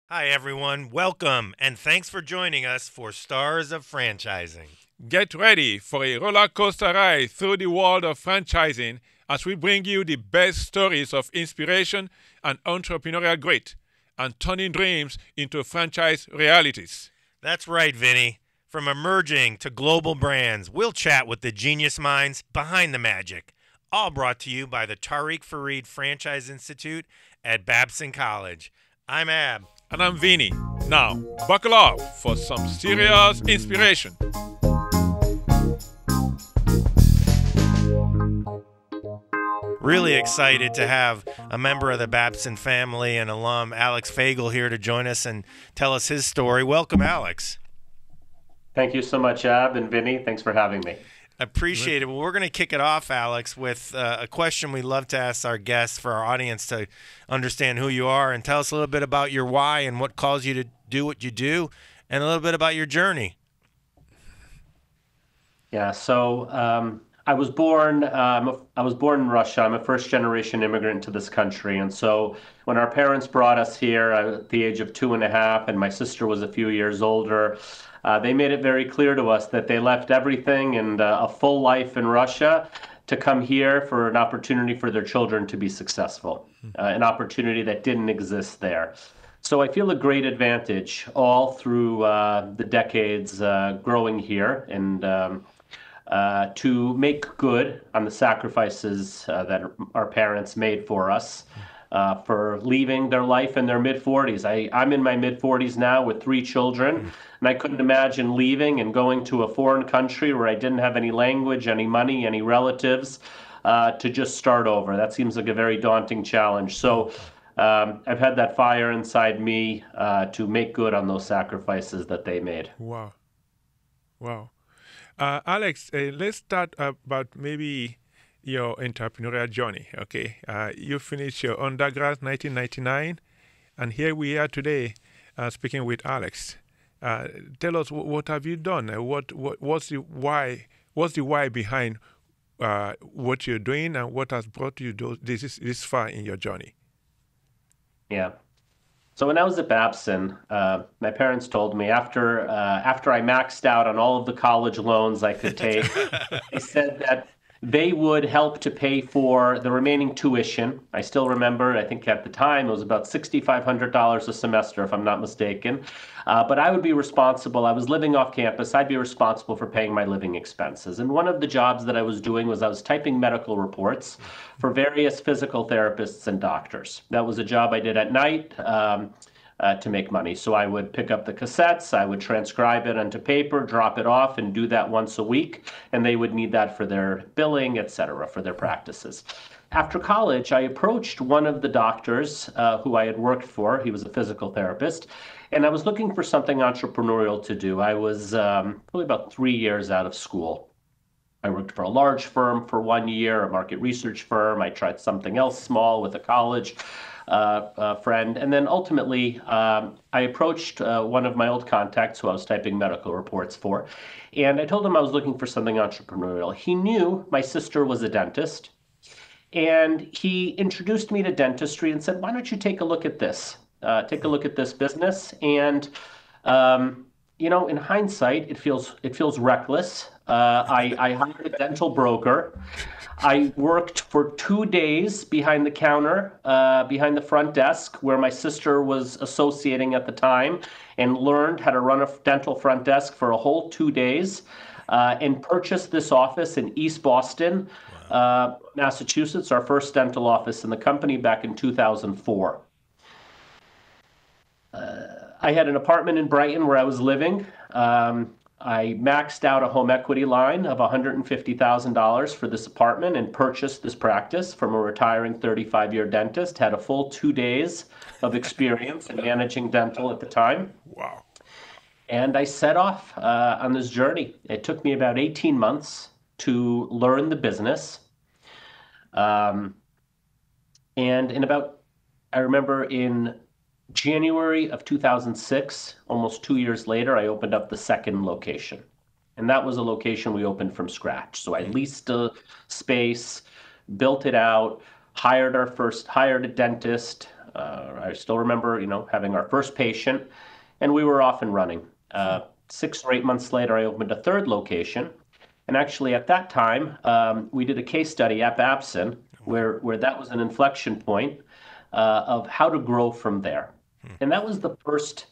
Hi, everyone. Welcome, and thanks for joining us for Stars of Franchising. Get ready for a roller coaster ride through the world of franchising as we bring you the best stories of inspiration and entrepreneurial grit and turning dreams into franchise realities. That's right, Vinny. From emerging to global brands, we'll chat with the genius minds behind the magic. All brought to you by the Tariq Fareed Franchise Institute at Babson College. I'm Ab. And I'm Vini. Now, buckle up for some serious inspiration. Really excited to have a member of the Babson family and alum, Alex Faigel, here to join us and tell us his story. Welcome, Alex. Thank you so much, Ab and Vinny. Thanks for having me. Appreciate it. Well, we're going to kick it off, Alex, with a question we love to ask our guests for our audience to understand who you are and tell us a little bit about your why and what caused you to do what you do and a little bit about your journey. Yeah, so I was born. I was born in Russia. I'm a first-generation immigrant to this country, and so when our parents brought us here at the age of 2.5, and my sister was a few years older, they made it very clear to us that they left everything and a full life in Russia to come here for an opportunity for their children to be successful, an opportunity that didn't exist there. So I feel a great advantage all through the decades growing here and to make good on the sacrifices that our parents made for us for leaving their life in their mid 40s. I'm in my mid 40s now with 3 children, and I couldn't imagine leaving and going to a foreign country where I didn't have any language, any money, any relatives to just start over. That seems like a very daunting challenge. So I've had that fire inside me to make good on those sacrifices that they made. Wow. Wow. Alex, let's start about maybe your entrepreneurial journey. Okay, you finished your undergrad 1999, and here we are today speaking with Alex. Tell us what have you done? What's the why? What's the why behind what you're doing, and what has brought you this far in your journey? Yeah. So when I was at Babson, my parents told me after I maxed out on all of the college loans I could take, they said that they would help to pay for the remaining tuition. I still remember, I think at the time it was about $6,500 a semester, if I'm not mistaken. But I would be responsible. I was living off campus. I'd be responsible for paying my living expenses. And one of the jobs that I was doing was I was typing medical reports for various physical therapists and doctors. That was a job I did at night. To make money. So I would pick up the cassettes, I would transcribe it onto paper, drop it off, and do that once a week. And they would need that for their billing, etc., for their practices. After college, I approached one of the doctors who I had worked for. He was a physical therapist. And I was looking for something entrepreneurial to do. I was probably about 3 years out of school. I worked for a large firm for 1 year, a market research firm. I tried something else small with a college friend. And then ultimately, I approached one of my old contacts who I was typing medical reports for. And I told him I was looking for something entrepreneurial. He knew my sister was a dentist. And he introduced me to dentistry and said, why don't you take a look at this? Take a look at this business. And in hindsight, it feels reckless. I hired a dental broker. I worked for 2 days behind the counter, behind the front desk, where my sister was associating at the time, and learned how to run a dental front desk for a whole 2 days, and purchased this office in East Boston, Massachusetts, our first dental office in the company back in 2004. I had an apartment in Brighton where I was living. I maxed out a home equity line of $150,000 for this apartment and purchased this practice from a retiring 35-year dentist. Had a full 2 days of experience in managing dental at the time. Wow. And I set off on this journey. It took me about 18 months to learn the business. Um, and I remember in January of 2006, almost 2 years later, I opened up the second location. And that was a location we opened from scratch. So I leased a space, built it out, hired a dentist, I still remember, having our first patient, and we were off and running. 6 or 8 months later, I opened a third location. And actually, at that time, we did a case study at Babson where that was an inflection point of how to grow from there. And that was the first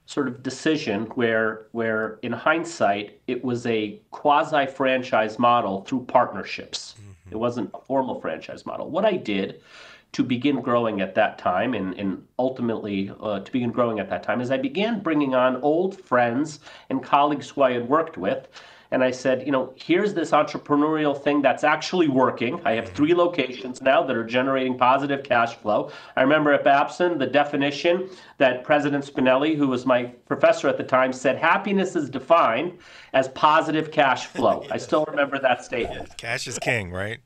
sort of decision where in hindsight, it was a quasi-franchise model through partnerships. It wasn't a formal franchise model. What I did to begin growing at that time and ultimately to begin growing at that time is I began bringing on old friends and colleagues who I had worked with. And I said, here's this entrepreneurial thing that's actually working. I have 3 locations now that are generating positive cash flow. I remember at Babson, the definition that President Spinelli, who was my professor at the time, said, happiness is defined as positive cash flow. I still remember that statement. Cash is king, right?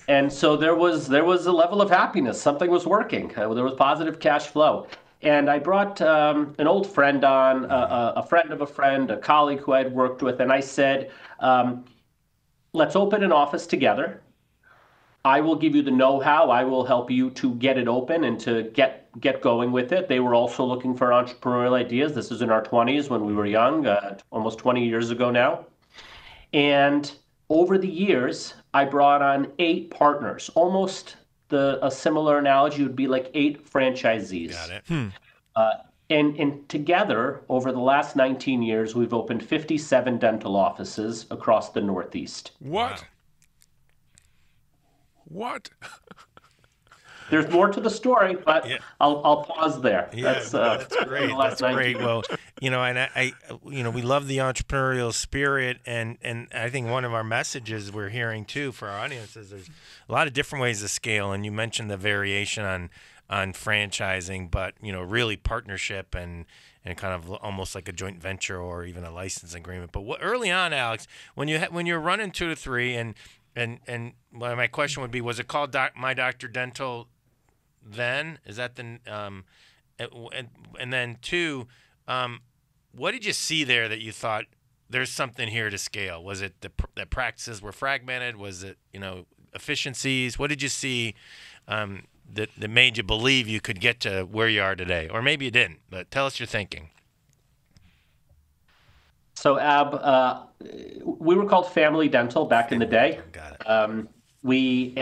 And so there was a level of happiness. Something was working. There was positive cash flow. And I brought an old friend on, a friend of a friend, a colleague who I had worked with, and I said, let's open an office together. I will give you the know-how. I will help you to get it open and to get going with it. They were also looking for entrepreneurial ideas. This is in our 20s when we were young, almost 20 years ago now. And over the years, I brought on 8 partners, almost a similar analogy would be like 8 franchisees. Got it. And together, over the last 19 years, we've opened 57 dental offices across the Northeast. What? Wow. What? There's more to the story, but Yeah. I'll pause there. Yeah, That's great. the last That's 19 great. years. Well, and I, we love the entrepreneurial spirit, and I think one of our messages we're hearing too for our audience is there's a lot of different ways to scale, and you mentioned the variation on franchising, but really partnership and kind of almost like a joint venture or even a license agreement. But early on, Alex, when you're running 2 to 3, and my question would be, was it called My Doctor Dental then? Is that the and then 2, what did you see there that you thought there's something here to scale? Was it the practices were fragmented? Was it efficiencies? What did you see that made you believe you could get to where you are today? Or maybe you didn't, but tell us your thinking. So, Ab, we were called Family Dental back in the day. Got it. We,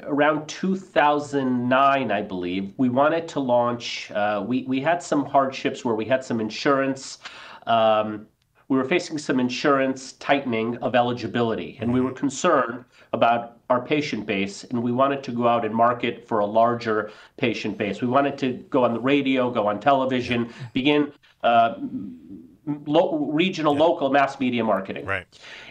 around 2009, I believe, we wanted to launch, we had some hardships where we had some insurance, we were facing some insurance tightening of eligibility, and we were concerned about our patient base, and we wanted to go out and market for a larger patient base. We wanted to go on the radio, go on television, begin regional, local mass media marketing. Right.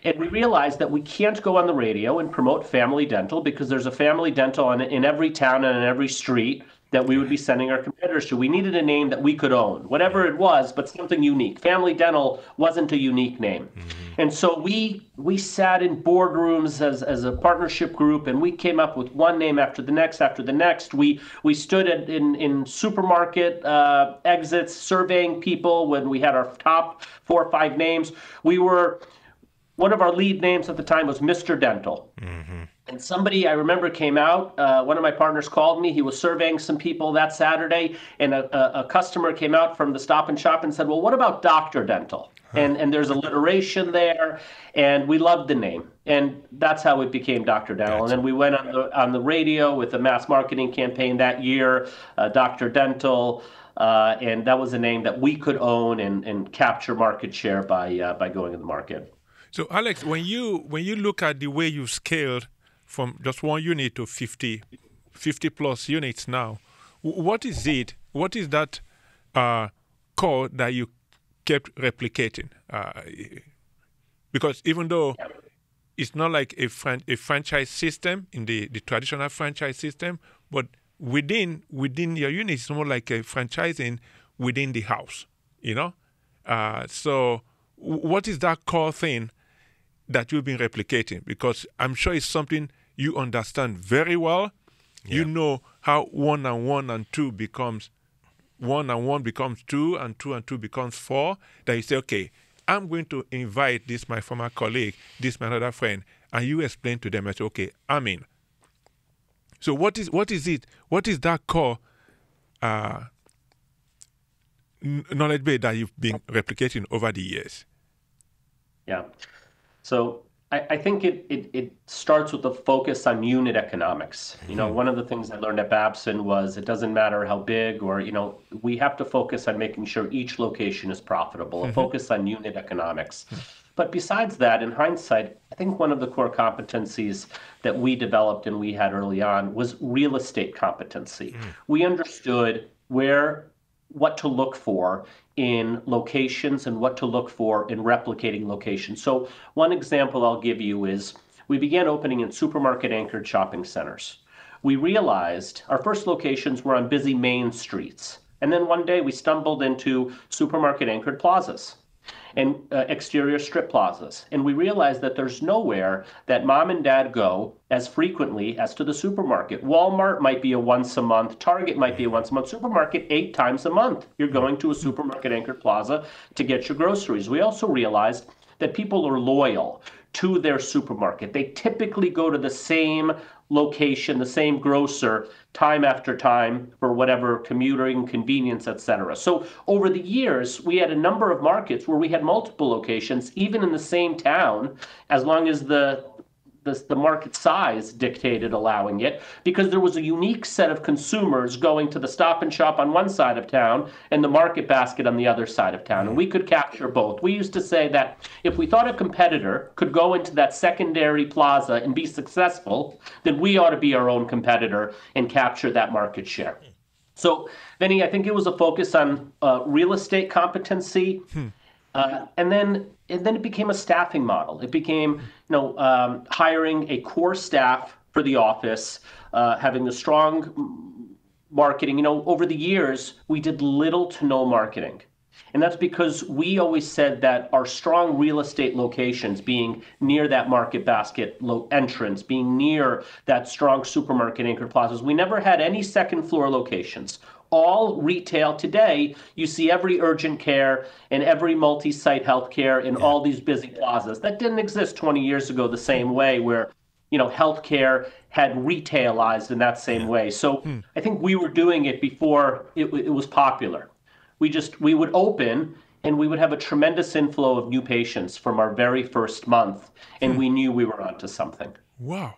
And we realized that we can't go on the radio and promote family dental because there's a family dental in every town and in every street that we would be sending our competitors to. We needed a name that we could own, whatever it was, but something unique. Family Dental wasn't a unique name. And so we sat in boardrooms as a partnership group, and we came up with one name after the next. We stood in supermarket exits surveying people when we had our top 4 or 5 names. One of our lead names at the time was Mr. Dental. And somebody I remember came out, one of my partners called me. He was surveying some people that Saturday, and a customer came out from the Stop and Shop and said, well, what about Dr. Dental? And there's alliteration there, and we loved the name. And that's how it became Dr. Dental. And then we went on the radio with a mass marketing campaign that year, Dr. Dental, and that was a name that we could own and capture market share by going in the market. So, Alex, when you look at the way you scaled from just 1 unit to 50 plus units now, what is it? What is that core that you kept replicating? Because even though it's not like a franchise system in the traditional franchise system, but within your unit, it's more like a franchising within the house, So what is that core thing that you've been replicating? Because I'm sure it's something you understand very well. Yeah. You know how 1 and 1 and 2 becomes 1 and 1 becomes 2 and 2 and 2 becomes 4. That you say, okay, I'm going to invite this my former colleague, this my other friend, and you explain to them, I say, okay, I'm in. So what is it? What is that core knowledge base that you've been replicating over the years? Yeah. So I think it starts with a focus on unit economics. One of the things I learned at Babson was it doesn't matter how big or, we have to focus on making sure each location is profitable, a focus on unit economics. But besides that, in hindsight, I think one of the core competencies that we developed and we had early on was real estate competency. We understood what to look for in locations and what to look for in replicating locations. So one example I'll give you is we began opening in supermarket anchored shopping centers. We realized our first locations were on busy main streets. And then one day we stumbled into supermarket anchored plazas and exterior strip plazas. And we realized that there's nowhere that mom and dad go as frequently as to the supermarket. Walmart might be a once a month, Target might be a once a month, supermarket 8 times a month. You're going to a supermarket anchored plaza to get your groceries. We also realized that people are loyal to their supermarket. They typically go to the same location, the same grocer, time after time for whatever commuting, convenience, etc. So over the years, we had a number of markets where we had multiple locations, even in the same town, as long as the market size dictated allowing it, because there was a unique set of consumers going to the Stop and Shop on one side of town and the Market Basket on the other side of town, and we could capture both. We used to say that if we thought a competitor could go into that secondary plaza and be successful, then we ought to be our own competitor and capture that market share. So, Vinny, I think it was a focus on real estate competency, and then it became a staffing model. It became, hiring a core staff for the office, having a strong marketing. Over the years, we did little to no marketing. And that's because we always said that our strong real estate locations, being near that Market Basket entrance, being near that strong supermarket anchored plazas, we never had any second floor locations. All retail today, you see every urgent care and every multi-site healthcare in all these busy plazas. That didn't exist 20 years ago the same way, where healthcare had retailized in that same way. So I think we were doing it before it was popular. We would open and we would have a tremendous inflow of new patients from our very first month, and we knew we were onto something. Wow.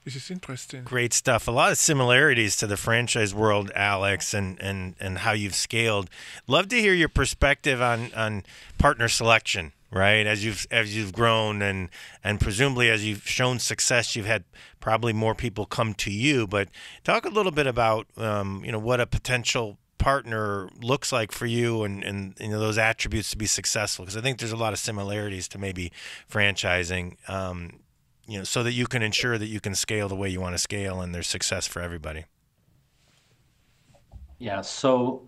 This is interesting. Great stuff. A lot of similarities to the franchise world, Alex, and how you've scaled. Love to hear your perspective on partner selection, right? As you've grown and presumably as you've shown success, you've had probably more people come to you. But talk a little bit about what a potential partner looks like for you and those attributes to be successful, because I think there's a lot of similarities to maybe franchising. So that you can ensure that you can scale the way you want to scale and there's success for everybody. Yeah. So,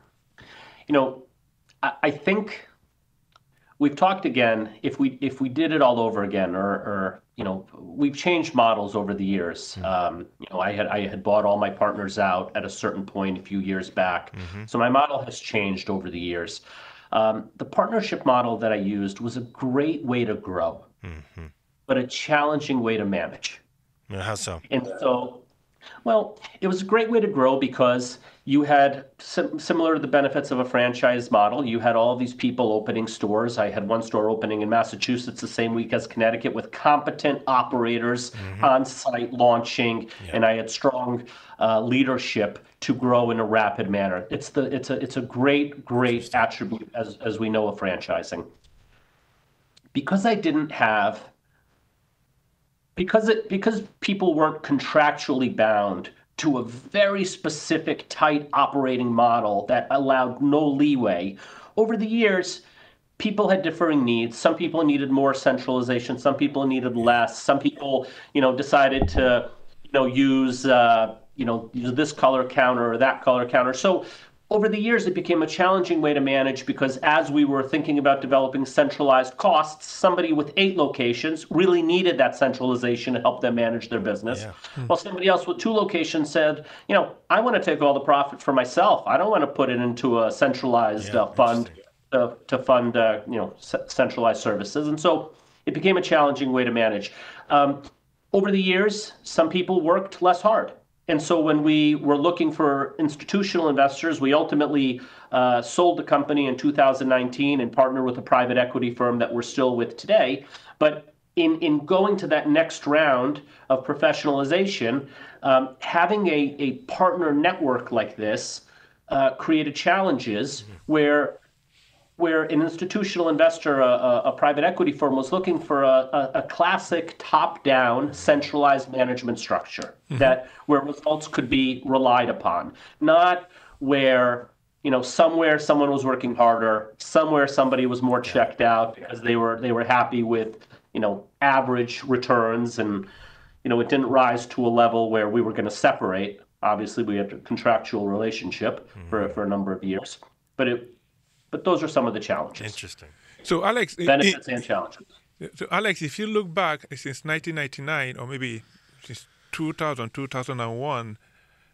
I think we've talked again, if we did it all over again, or we've changed models over the years. I had bought all my partners out at a certain point a few years back. So my model has changed over the years. The partnership model that I used was a great way to grow. But a challenging way to manage. How so? And so, well, it was a great way to grow because you had, similar to the benefits of a franchise model, you had all these people opening stores. I had one store opening in Massachusetts the same week as Connecticut with competent operators on site launching, and I had strong leadership to grow in a rapid manner. It's a great attribute as we know of franchising. Because I didn't have Because people weren't contractually bound to a very specific, tight operating model that allowed no leeway, over the years, people had differing needs. Some people needed more centralization. Some people needed less. Some people, decided to, use this color counter or that color counter. So over the years, it became a challenging way to manage because as we were thinking about developing centralized costs, somebody with 8 locations really needed that centralization to help them manage their business. While somebody else with 2 locations said, I want to take all the profit for myself. I don't want to put it into a centralized fund to fund centralized services. And so it became a challenging way to manage. over the years, some people worked less hard. And so when we were looking for institutional investors, we ultimately sold the company in 2019 and partnered with a private equity firm that we're still with today. But in going to that next round of professionalization, having a partner network like this created challenges where an institutional investor, a private equity firm, was looking for a classic top-down centralized management structure that where results could be relied upon, not where somewhere someone was working harder, somewhere somebody was more checked out because they were happy with average returns, and it didn't rise to a level where we were going to separate. Obviously, we had a contractual relationship for a number of years, but those are some of the challenges. Interesting. So, Alex, benefits and challenges. So, Alex, if you look back since 1999 or maybe since 2000, 2001,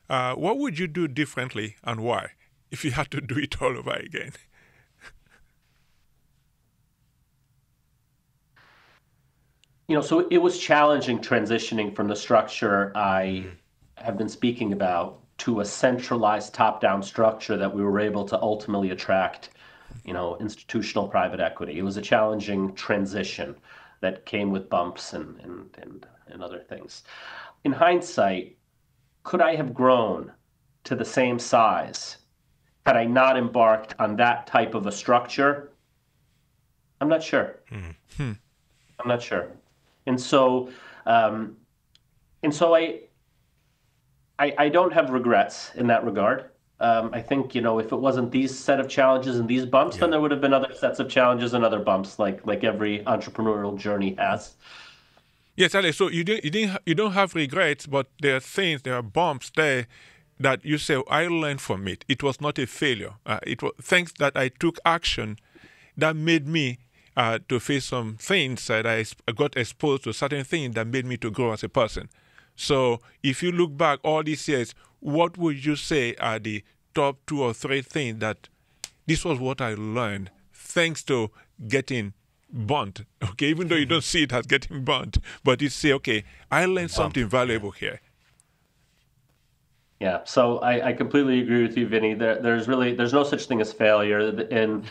what would you do differently and why if you had to do it all over again? So it was challenging transitioning from the structure I have been speaking about to a centralized top-down structure that we were able to ultimately attract institutional private equity. It was a challenging transition that came with bumps and other things. In hindsight, could I have grown to the same size had I not embarked on that type of a structure? I'm not sure. I'm not sure. And so I don't have regrets in that regard. I think, if it wasn't these set of challenges and these bumps, then there would have been other sets of challenges and other bumps, like every entrepreneurial journey has. Yes, Alex. So you don't have regrets, but there are bumps there that you say, I learned from it. It was not a failure. It was thanks that I took action that made me to face some things, that I got exposed to certain things that made me to grow as a person. So if you look back all these years, what would you say are the top 2 or 3 things that this was what I learned thanks to getting burnt? Okay, even though you don't see it as getting burnt, but you say, okay, I learned something valuable here. Yeah, so I completely agree with you, Vinny. There's no such thing as failure, and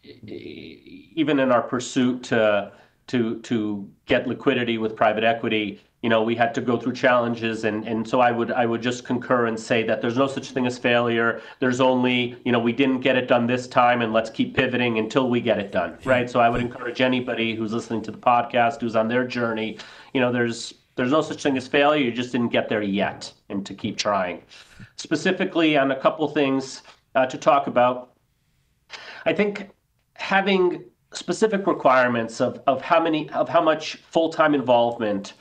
even in our pursuit to get liquidity with private equity, we had to go through challenges, and so I would just concur and say that there's no such thing as failure. There's only, we didn't get it done this time, and let's keep pivoting until we get it done, right? So I would encourage anybody who's listening to the podcast, who's on their journey, there's no such thing as failure. You just didn't get there yet, and to keep trying. Specifically on a couple things to talk about, I think having specific requirements of how much full-time involvement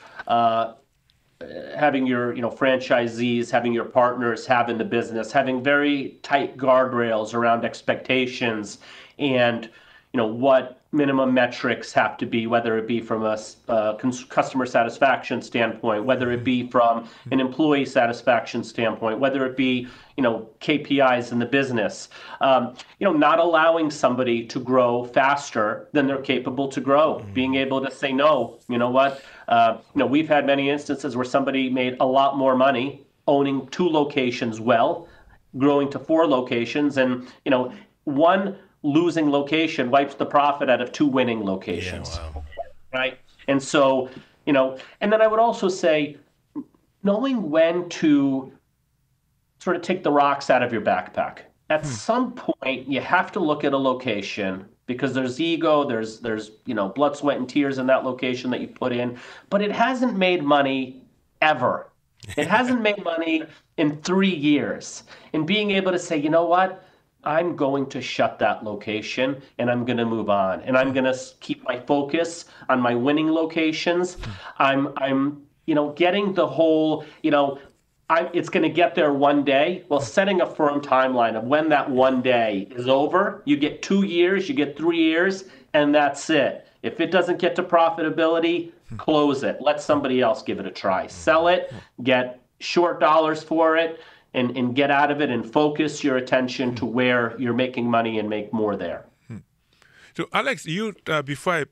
having your franchisees, having your partners have in the business, having very tight guardrails around expectations, and what minimum metrics have to be, whether it be from a customer satisfaction standpoint, whether it be from an employee satisfaction standpoint, whether it be KPIs in the business, not allowing somebody to grow faster than they're capable to grow, being able to say no. We've had many instances where somebody made a lot more money owning 2 locations, growing to 4 locations, and one losing location wipes the profit out of 2 winning locations. Yeah, wow. Right? And so, and then I would also say, knowing when to sort of take the rocks out of your backpack. At some point, you have to look at a location because there's ego, there's blood, sweat, and tears in that location that you put in, but it hasn't made money ever. It hasn't made money in 3 years. And being able to say, you know what? I'm going to shut that location and I'm going to move on, and I'm going to keep my focus on my winning locations. I'm getting the whole, it's going to get there one day. Well, setting a firm timeline of when that one day is over. You get 2 years, you get 3 years, and that's it. If it doesn't get to profitability, close it. Let somebody else give it a try. Sell it, get short dollars for it, and get out of it and focus your attention to where you're making money and make more there. So, Alex, you before I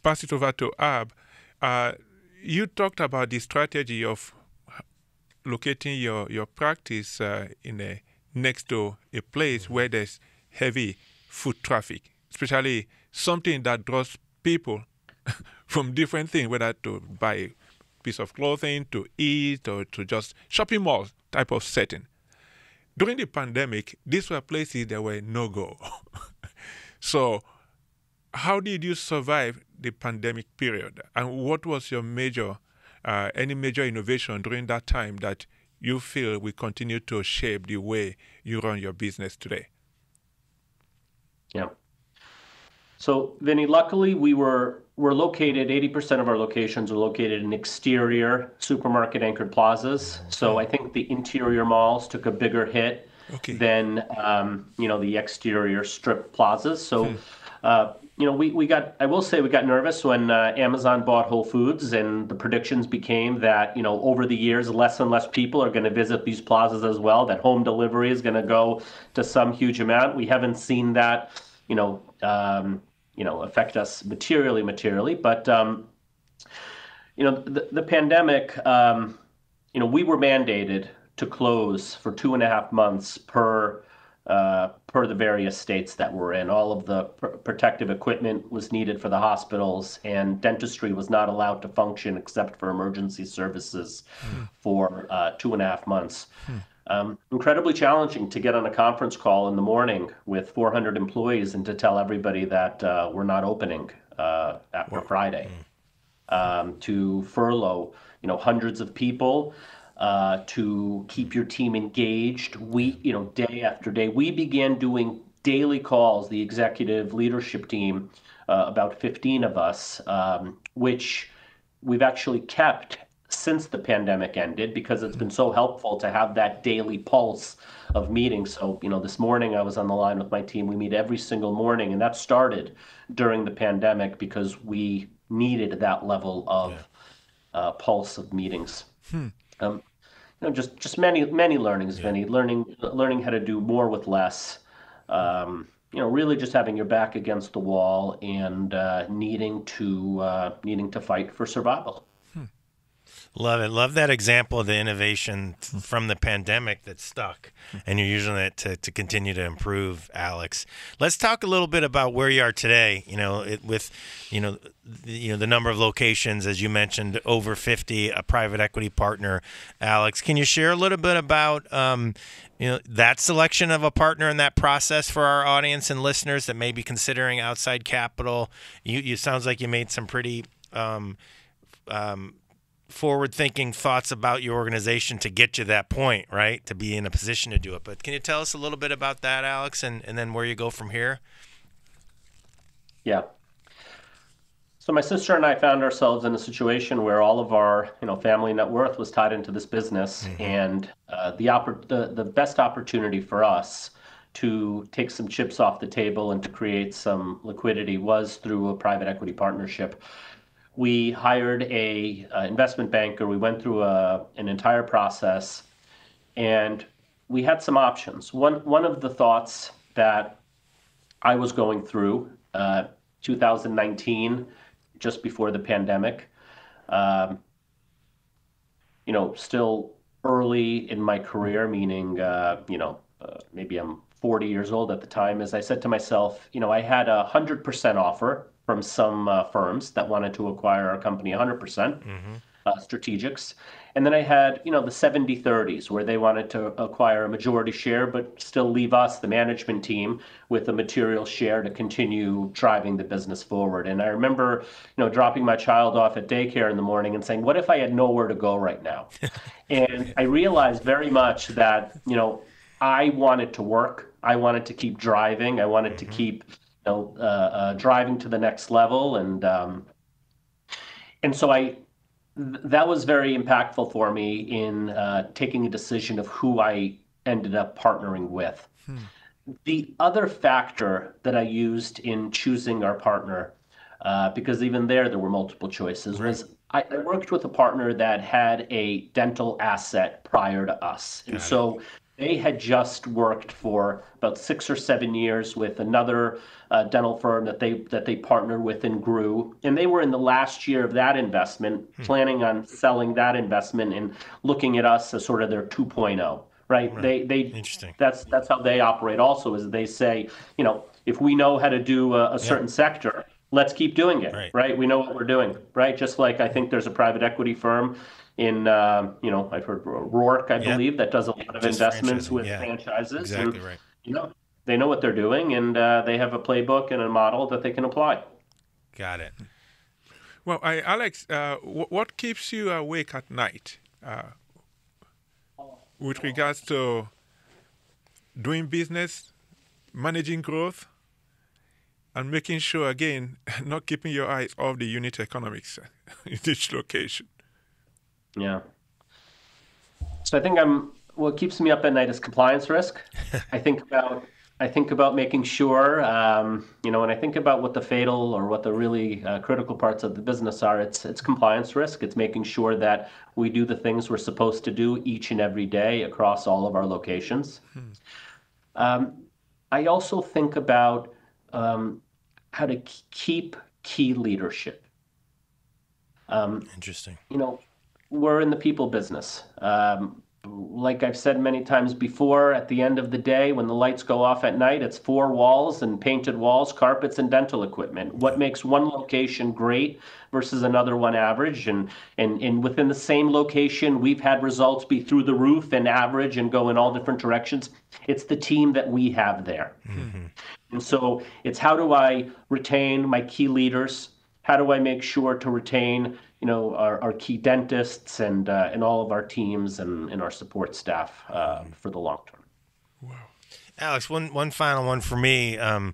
pass it over to Ab, you talked about the strategy of locating your practice in a next to a place where there's heavy foot traffic, especially something that draws people from different things, whether to buy a piece of clothing, to eat, or to just shopping mall type of setting. During the pandemic, these were places that were no-go. So how did you survive the pandemic period? And what was your any major innovation during that time that you feel will continue to shape the way you run your business today? Yeah. So, Vinny, luckily we're located, 80% of our locations are located in exterior supermarket anchored plazas. So I think the interior malls took a bigger hit than, the exterior strip plazas. So, we got, I will say we got nervous when Amazon bought Whole Foods, and the predictions became that, over the years, less and less people are going to visit these plazas as well, that home delivery is going to go to some huge amount. We haven't seen that, affect us materially. But, the pandemic, we were mandated to close for 2.5 months per the various states that we're in. All of the protective equipment was needed for the hospitals, and dentistry was not allowed to function except for emergency services for 2.5 months. Incredibly challenging to get on a conference call in the morning with 400 employees and to tell everybody that we're not opening after Friday. To furlough, hundreds of people, to keep your team engaged day after day. We began doing daily calls, the executive leadership team, about 15 of us, which we've actually kept since the pandemic ended, because it's been so helpful to have that daily pulse of meetings. So, this morning I was on the line with my team. We meet every single morning, and that started during the pandemic because we needed that level of pulse of meetings. Just many learnings, Vinny. Learning how to do more with less. Really just having your back against the wall and needing to fight for survival. Love it. Love that example of the innovation from the pandemic that stuck, and you're using it to continue to improve, Alex. Let's talk a little bit about where you are today. With the number of locations, as you mentioned, over 50, a private equity partner. Alex, can you share a little bit about that selection of a partner in that process for our audience and listeners that may be considering outside capital? You sounds like you made some pretty forward-thinking thoughts about your organization to get you that point, right? To be in a position to do it. But can you tell us a little bit about that, Alex, and then where you go from here? Yeah. So my sister and I found ourselves in a situation where all of our, family net worth was tied into this business, and the best opportunity for us to take some chips off the table and to create some liquidity was through a private equity partnership. We hired a investment banker. We went through an entire process, and we had some options. One of the thoughts that I was going through, 2019, just before the pandemic, still early in my career, meaning, maybe I'm 40 years old at the time, is I said to myself, I had a 100% offer from some firms that wanted to acquire our company 100%, strategics. And then I had, the 70-30s, where they wanted to acquire a majority share, but still leave us, the management team, with a material share to continue driving the business forward. And I remember, dropping my child off at daycare in the morning and saying, what if I had nowhere to go right now? And I realized very much that, I wanted to work. I wanted to keep driving. I wanted to keep driving to the next level, and so that was very impactful for me in taking a decision of who I ended up partnering with. The other factor that I used in choosing our partner, because even there were multiple choices, was I worked with a partner that had a dental asset prior to us, and so they had just worked for about 6 or 7 years with another dental firm that they partnered with and grew, and they were in the last year of that investment, planning on selling that investment and looking at us as sort of their 2.0. Right? They Interesting. That's how they operate. Also, is they say, if we know how to do a certain sector, let's keep doing it. Right? We know what we're doing. Right? Just like I think there's a private equity firm in, I've heard Rourke, I believe, that does a lot of investments with franchises. Exactly and, right. They know what they're doing, and they have a playbook and a model that they can apply. Got it. Well, Alex, what keeps you awake at night with regards to doing business, managing growth, and making sure, again, not keeping your eyes off the unit economics in each location? Yeah. So I think what keeps me up at night is compliance risk. I think about making sure, when I think about what the fatal or what the really critical parts of the business are, it's compliance risk. It's making sure that we do the things we're supposed to do each and every day across all of our locations. I also think about how to keep key leadership. Interesting. We're in the people business. Like I've said many times before, at the end of the day, when the lights go off at night, it's 4 walls and painted walls, carpets, and dental equipment. What makes one location great versus another one average? And within the same location, we've had results be through the roof and average and go in all different directions. It's the team that we have there. Mm-hmm. And so it's, how do I retain my key leaders? How do I make sure to retain our key dentists and all of our teams and our support staff for the long term? Wow. Alex, one final one for me on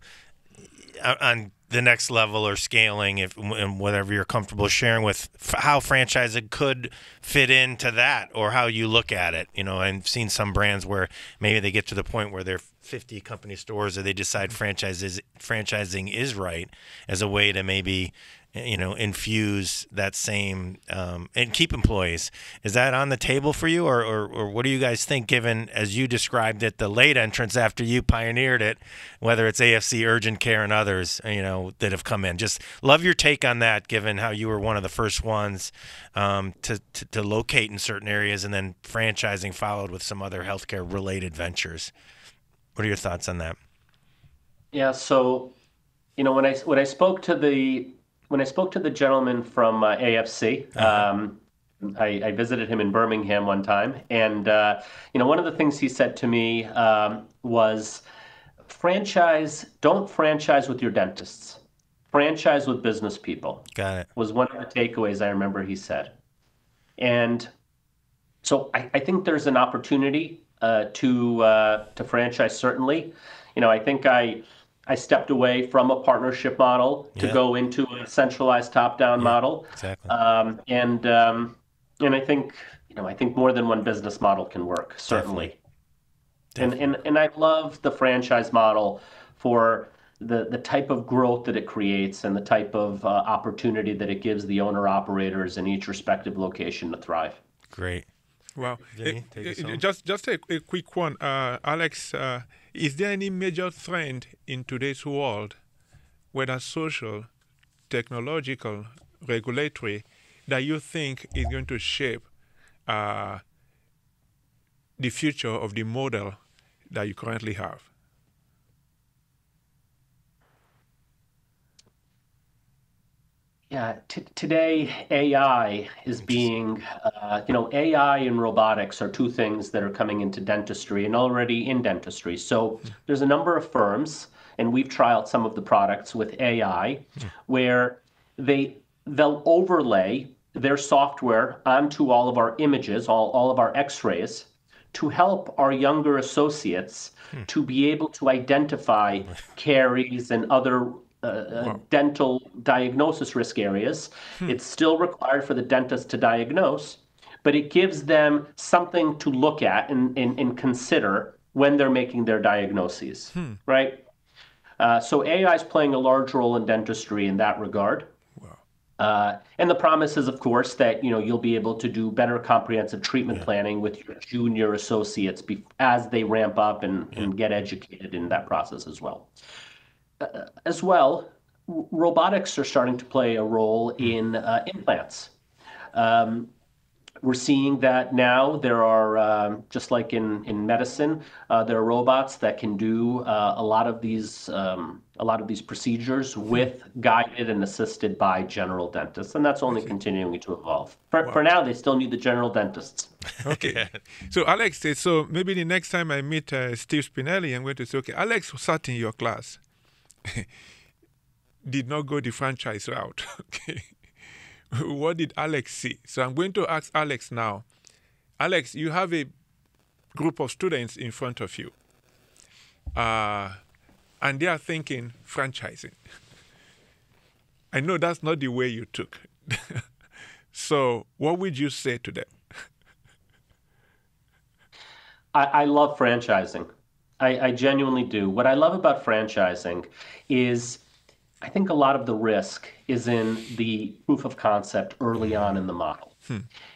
the next level or scaling, and whatever you're comfortable sharing with, how franchising could fit into that, or how you look at it. I've seen some brands where maybe they get to the point where they're 50 company stores, or they decide franchising is right as a way to maybe infuse that same and keep employees. Is that on the table for you, or what do you guys think, given, as you described it, the late entrants after you pioneered it, whether it's AFC, Urgent Care, and others, that have come in? Just love your take on that, given how you were one of the first ones to locate in certain areas, and then franchising followed with some other healthcare related ventures. What are your thoughts on that? Yeah, so when I spoke to the gentleman from AFC, I visited him in Birmingham one time, and one of the things he said to me was, don't franchise with your dentists, franchise with business people. Got it. Was one of the takeaways I remember he said. And so I think there's an opportunity to franchise, certainly. I think I stepped away from a partnership model to go into a centralized top-down model. Exactly. And I think more than one business model can work, certainly. Definitely. And I love the franchise model for the type of growth that it creates and the type of opportunity that it gives the owner-operators in each respective location to thrive. Great. Wow. Vinny, just a quick one. Alex, is there any major trend in today's world, whether social, technological, regulatory, that you think is going to shape the future of the model that you currently have? Yeah, today AI is being, AI and robotics are two things that are coming into dentistry and already in dentistry. So there's a number of firms, and we've trialed some of the products with AI, where they'll overlay their software onto all of our images, all of our X-rays, to help our younger associates to be able to identify caries and other dental diagnosis risk areas. It's still required for the dentist to diagnose, but it gives them something to look at and consider when they're making their diagnoses, right? So AI is playing a large role in dentistry in that regard. Wow. And the promise is, of course, that you'll be able to do better comprehensive treatment planning with your junior associates as they ramp up and get educated in that process as well. As well, robotics are starting to play a role in implants. We're seeing that now there are, just like in medicine, there are robots that can do a lot of these procedures with guided and assisted by general dentists, and that's only continuing to evolve. For now, they still need the general dentists. Okay. So Alex, so maybe the next time I meet Steve Spinelli, I'm going to say, okay, Alex sat in your class, did not go the franchise route. Okay. What did Alex see? So I'm going to ask Alex now. Alex, you have a group of students in front of you, and they are thinking franchising. I know that's not the way you took. So what would you say to them? I love franchising. I genuinely do. What I love about franchising is I think a lot of the risk is in the proof of concept early on in the model.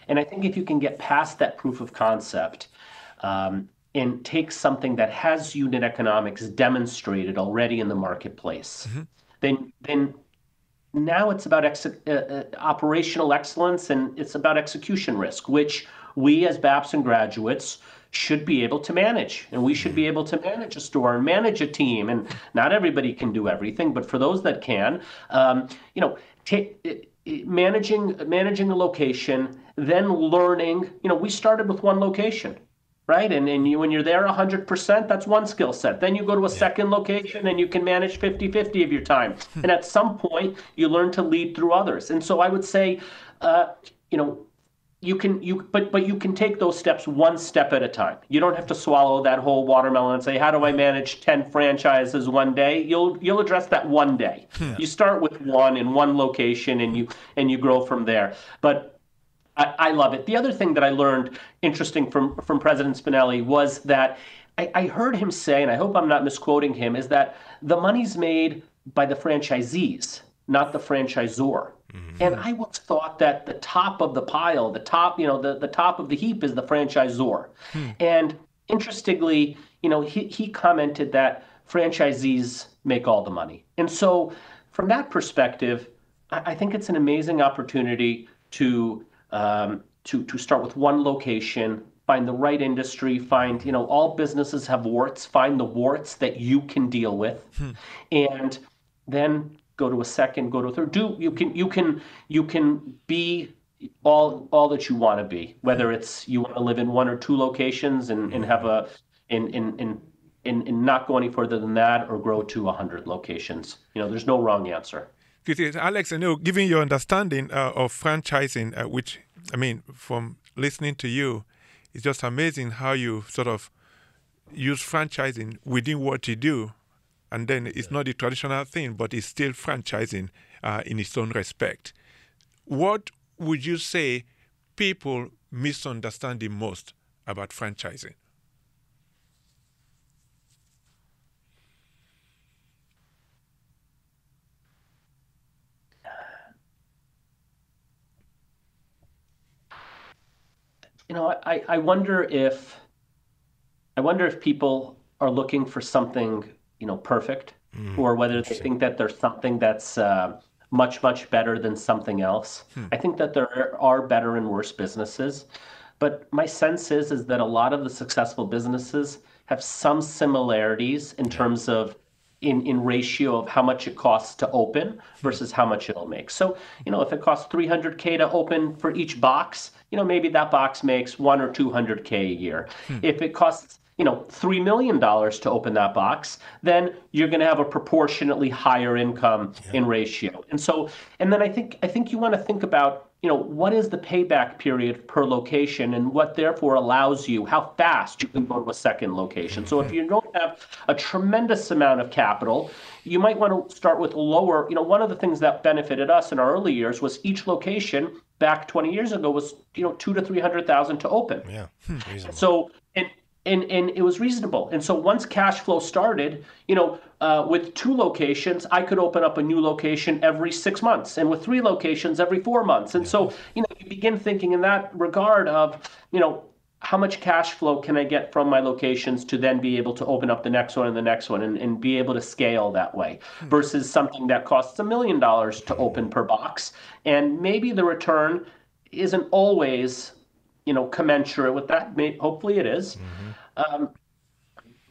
And I think if you can get past that proof of concept and take something that has unit economics demonstrated already in the marketplace, then now it's about operational excellence, and it's about execution risk, which we as Babson graduates should be able to manage. And we should be able to manage a store and manage a team. And not everybody can do everything, but for those that can, managing a location, then learning, we started with one location, right? And when you're there 100%, that's one skill set. Then you go to a second location and you can manage 50-50 of your time. And at some point, you learn to lead through others. And so I would say, you can take those steps one step at a time. You don't have to swallow that whole watermelon and say, how do I manage 10 franchises one day? You'll address that one day. You start with one in one location and you grow from there. But I love it. The other thing that I learned interesting from President Spinelli was that I heard him say, and I hope I'm not misquoting him, is that the money's made by the franchisees, not the franchisor. And I once thought that the top of the pile, the top of the heap is the franchisor. And interestingly, he commented that franchisees make all the money. And so from that perspective, I think it's an amazing opportunity to start with one location, find the right industry, find, all businesses have warts, find the warts that you can deal with, and then go to a second, go to a third. You can be all that you want to be, whether it's you want to live in one or two locations and have and not go any further than that, or grow to 100 locations. There's no wrong answer. Alex, given your understanding of franchising, which, from listening to you, it's just amazing how you sort of use franchising within what you do. And then it's not the traditional thing, but it's still franchising in its own respect. What would you say people misunderstand the most about franchising? I wonder if people are looking for something perfect, or whether they think that there's something that's much, much better than something else. I think that there are better and worse businesses, but my sense is that a lot of the successful businesses have some similarities in terms of in ratio of how much it costs to open versus how much it'll make. So, if it costs $300K to open for each box, maybe that box makes $100 or $200K a year. If it costs $3 million to open that box, then you're going to have a proportionately higher income in ratio. And then I think you want to think about, what is the payback period per location, and what therefore allows you, how fast you can go to a second location. So if you don't have a tremendous amount of capital, you might want to start with lower. One of the things that benefited us in our early years was each location back 20 years ago was, $200,000 to $300,000 to open. Yeah. Reasonable. So, and it was reasonable. And so once cash flow started, with 2 locations, I could open up a new location every 6 months, and with 3 locations every 4 months. And so, you begin thinking in that regard of, how much cash flow can I get from my locations to then be able to open up the next one and the next one and be able to scale that way versus something that costs $1 million to open per box. And maybe the return isn't always, commensurate with that. Hopefully it is.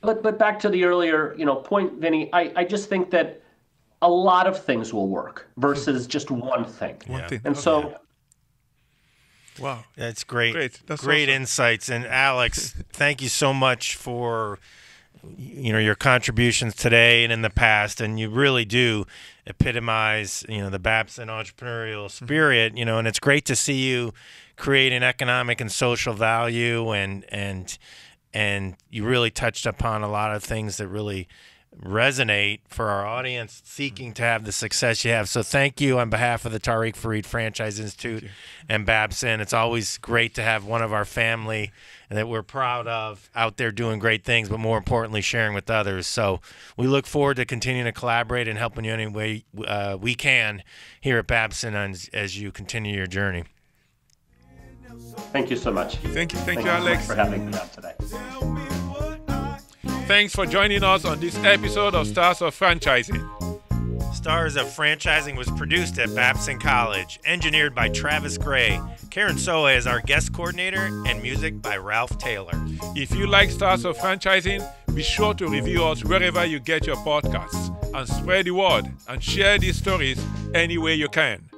But back to the earlier, point, Vinny, I just think that a lot of things will work versus just one thing. One thing. And so... Wow. That's great. That's great awesome. insights. And Alex, thank you so much for your contributions today and in the past. And you really do epitomize, the Babson entrepreneurial spirit, and it's great to see you create an economic and social value and you really touched upon a lot of things that really resonate for our audience seeking to have the success you have. So thank you on behalf of the Tariq Farid Franchise Institute and Babson. It's always great to have one of our family that we're proud of out there doing great things, but more importantly, sharing with others. So we look forward to continuing to collaborate and helping you any way we can here at Babson as you continue your journey. Thank you so much. Thank you, so Alex, much for having me on today. Thanks for joining us on this episode of Stars of Franchising. Stars of Franchising was produced at Babson College, engineered by Travis Gray. Karen Soa is our guest coordinator, and music by Ralph Taylor. If you like Stars of Franchising, be sure to review us wherever you get your podcasts and spread the word and share these stories any way you can.